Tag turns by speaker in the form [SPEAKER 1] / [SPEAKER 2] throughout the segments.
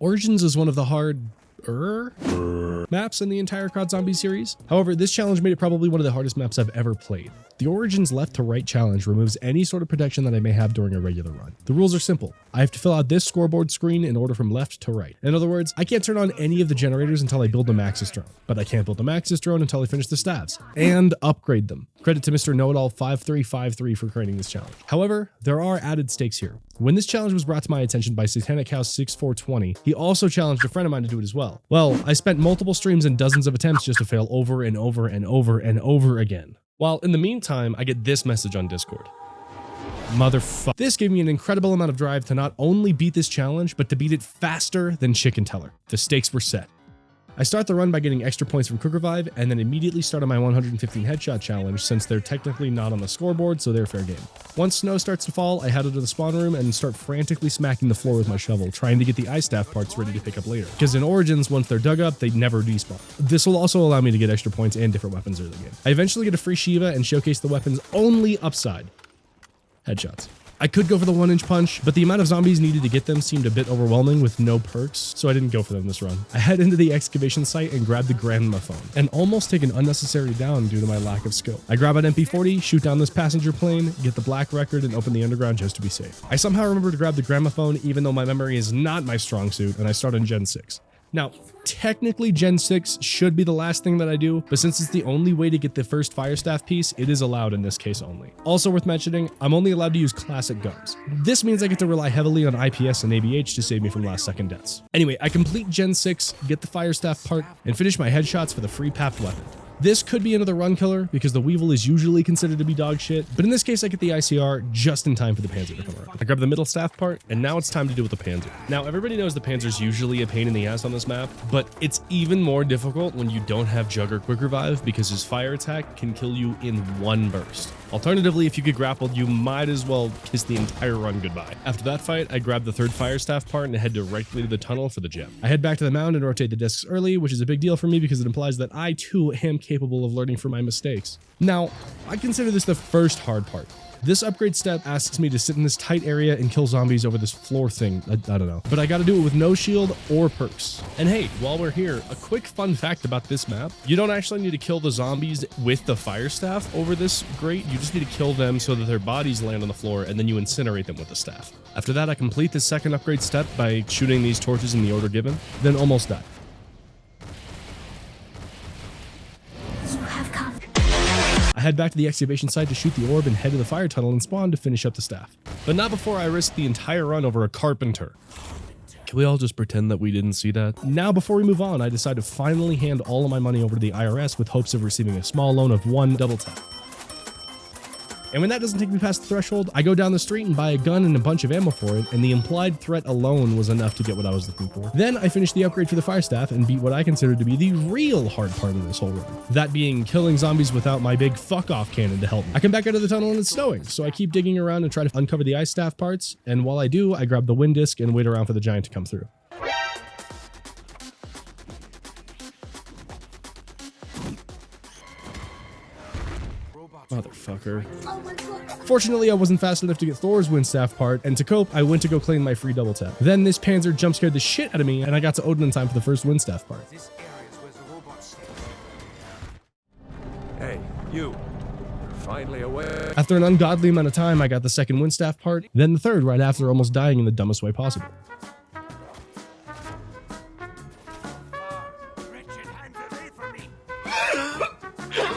[SPEAKER 1] Origins is one of the harder maps in the entire COD Zombie series. However, this challenge made it probably one of the hardest maps I've ever played. The Origins left to right challenge removes any sort of protection that I may have during a regular run. The rules are simple. I have to fill out this scoreboard screen in order from left to right. In other words, I can't turn on any of the generators until I build a Maxis drone, but I can't build a Maxis drone until I finish the staffs and upgrade them. Credit to Mr. Know-It-All 5353 for creating this challenge. However, there are added stakes here. When this challenge was brought to my attention by Satanic House 6420, he also challenged a friend of mine to do it as well. Well, I spent multiple streams and dozens of attempts just to fail over and over and over and over again. While in the meantime, I get this message on Discord. Motherfucker. This gave me an incredible amount of drive to not only beat this challenge, but to beat it faster than Chicken Teller. The stakes were set. I start the run by getting extra points from Quick Revive, and then immediately start on my 115 headshot challenge since they're technically not on the scoreboard, so they're fair game. Once snow starts to fall, I head into the spawn room and start frantically smacking the floor with my shovel, trying to get the ice staff parts ready to pick up later. Because in Origins, once they're dug up, they never despawn. This will also allow me to get extra points and different weapons early game. I eventually get a free Shiva and showcase the weapon's only upside: headshots. I could go for the 1-inch punch, but the amount of zombies needed to get them seemed a bit overwhelming with no perks, so I didn't go for them this run. I head into the excavation site and grab the gramophone, and almost take an unnecessary down due to my lack of scope. I grab an MP40, shoot down this passenger plane, get the black record, and open the underground just to be safe. I somehow remember to grab the gramophone even though my memory is not my strong suit, and I start on Gen 6. Now, technically Gen 6 should be the last thing that I do, but since it's the only way to get the first fire staff piece, it is allowed in this case only. Also worth mentioning, I'm only allowed to use classic guns. This means I get to rely heavily on IPS and ABH to save me from last second deaths. Anyway, I complete Gen 6, get the fire staff part, and finish my headshots for the free papped weapon. This could be another run killer because the Weevil is usually considered to be dog shit, but in this case I get the ICR just in time for the Panzer to come around. I grab the middle staff part, and now it's time to deal with the Panzer. Now everybody knows the Panzer's usually a pain in the ass on this map, but it's even more difficult when you don't have Jug or Quick Revive because his fire attack can kill you in one burst. Alternatively, if you get grappled, you might as well kiss the entire run goodbye. After that fight, I grab the third fire staff part and head directly to the tunnel for the gem. I head back to the mound and rotate the discs early, which is a big deal for me because it implies that I too am capable of learning from my mistakes. Now, I consider this the first hard part. This upgrade step asks me to sit in this tight area and kill zombies over this floor thing. I don't know. But I gotta do it with no shield or perks. And hey, while we're here, a quick fun fact about this map. You don't actually need to kill the zombies with the fire staff over this grate. You just need to kill them so that their bodies land on the floor and then you incinerate them with the staff. After that, I complete the second upgrade step by shooting these torches in the order given, then almost die. I head back to the excavation site to shoot the orb and head to the fire tunnel and spawn to finish up the staff. But not before I risk the entire run over a carpenter. Can we all just pretend that we didn't see that? Now, before we move on, I decide to finally hand all of my money over to the IRS with hopes of receiving a small loan of 1 double tap. And when that doesn't take me past the threshold, I go down the street and buy a gun and a bunch of ammo for it, and the implied threat alone was enough to get what I was looking for. Then I finish the upgrade for the fire staff and beat what I consider to be the real hard part of this whole run. That being killing zombies without my big fuck-off cannon to help me. I come back out of the tunnel and it's snowing, so I keep digging around and try to uncover the ice staff parts, and while I do, I grab the wind disc and wait around for the giant to come through. Motherfucker. Fortunately, I wasn't fast enough to get Thor's wind staff part, and to cope, I went to go claim my free double tap. Then this Panzer jump scared the shit out of me, and I got to Odin in time for the first wind staff part.
[SPEAKER 2] Hey, you're finally aware.
[SPEAKER 1] After an ungodly amount of time, I got the second wind staff part, then the third right after almost dying in the dumbest way possible.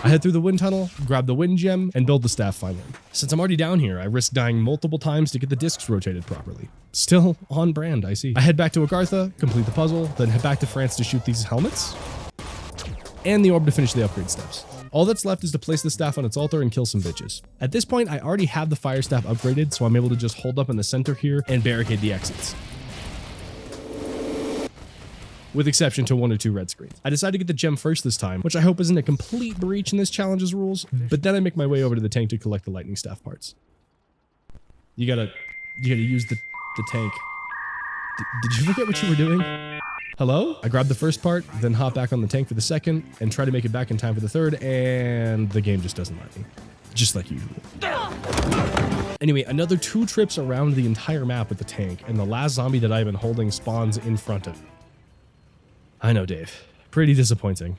[SPEAKER 1] I head through the wind tunnel, grab the wind gem, and build the staff finally. Since I'm already down here, I risk dying multiple times to get the discs rotated properly. Still on brand, I see. I head back to Agartha, complete the puzzle, then head back to France to shoot these helmets, and the orb to finish the upgrade steps. All that's left is to place the staff on its altar and kill some bitches. At this point, I already have the fire staff upgraded, so I'm able to just hold up in the center here and barricade the exits, with exception to 1 or 2 red screens. I decided to get the gem first this time, which I hope isn't a complete breach in this challenge's rules, but then I make my way over to the tank to collect the lightning staff parts. You gotta use the tank. Did you forget what you were doing? Hello? I grab the first part, then hop back on the tank for the second, and try to make it back in time for the third, and the game just doesn't let me. Just like usual. Anyway, another 2 trips around the entire map with the tank, and the last zombie that I've been holding spawns in front of me. I know, Dave. Pretty disappointing.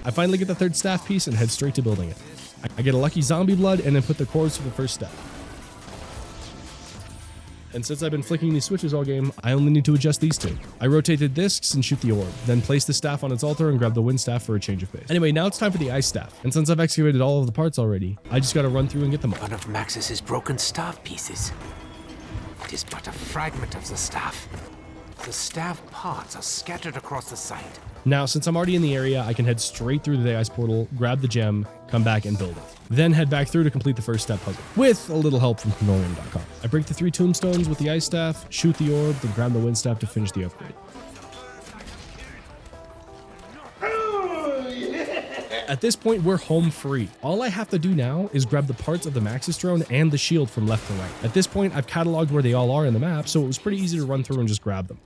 [SPEAKER 1] I finally get the 3rd staff piece and head straight to building it. I get a lucky zombie blood and then put the cords for the 1st step. And since I've been flicking these switches all game, I only need to adjust these 2. I rotate the discs and shoot the orb, then place the staff on its altar and grab the wind staff for a change of pace. Anyway, now it's time for the ice staff. And since I've excavated all of the parts already, I just gotta run through and get them all.
[SPEAKER 3] One of Maxis's broken staff pieces. It is but a fragment of the staff. The staff parts are scattered across the site.
[SPEAKER 1] Now, since I'm already in the area, I can head straight through the ice portal, grab the gem, come back and build it. Then head back through to complete the 1st step puzzle, with a little help from Canolium.com. I break the 3 tombstones with the ice staff, shoot the orb, then grab the wind staff to finish the upgrade. At this point, we're home free. All I have to do now is grab the parts of the Maxis drone and the shield from left to right. At this point, I've cataloged where they all are in the map, so it was pretty easy to run through and just grab them.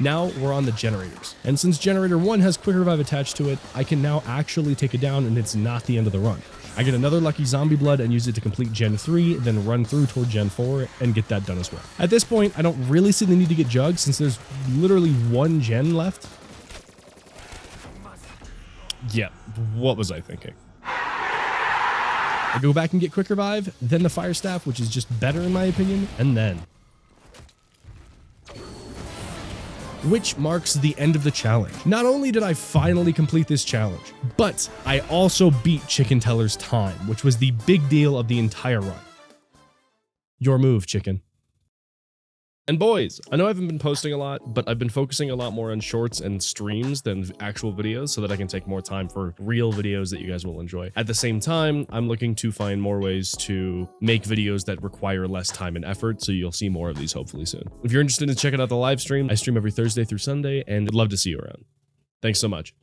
[SPEAKER 1] Now we're on the generators. And since generator 1 has quick revive attached to it, I can now actually take it down and it's not the end of the run. I get another lucky zombie blood and use it to complete Gen 3, then run through toward Gen 4 and get that done as well. At this point, I don't really see the need to get jugs since there's literally 1 gen left. Yeah, what was I thinking? I go back and get quick revive, then the fire staff, which is just better in my opinion, and then which marks the end of the challenge. Not only did I finally complete this challenge, but I also beat Chicken Teller's time, which was the big deal of the entire run. Your move, chicken. And boys, I know I haven't been posting a lot, but I've been focusing a lot more on shorts and streams than actual videos so that I can take more time for real videos that you guys will enjoy. At the same time, I'm looking to find more ways to make videos that require less time and effort, so you'll see more of these hopefully soon. If you're interested in checking out the live stream, I stream every Thursday through Sunday and would love to see you around. Thanks so much.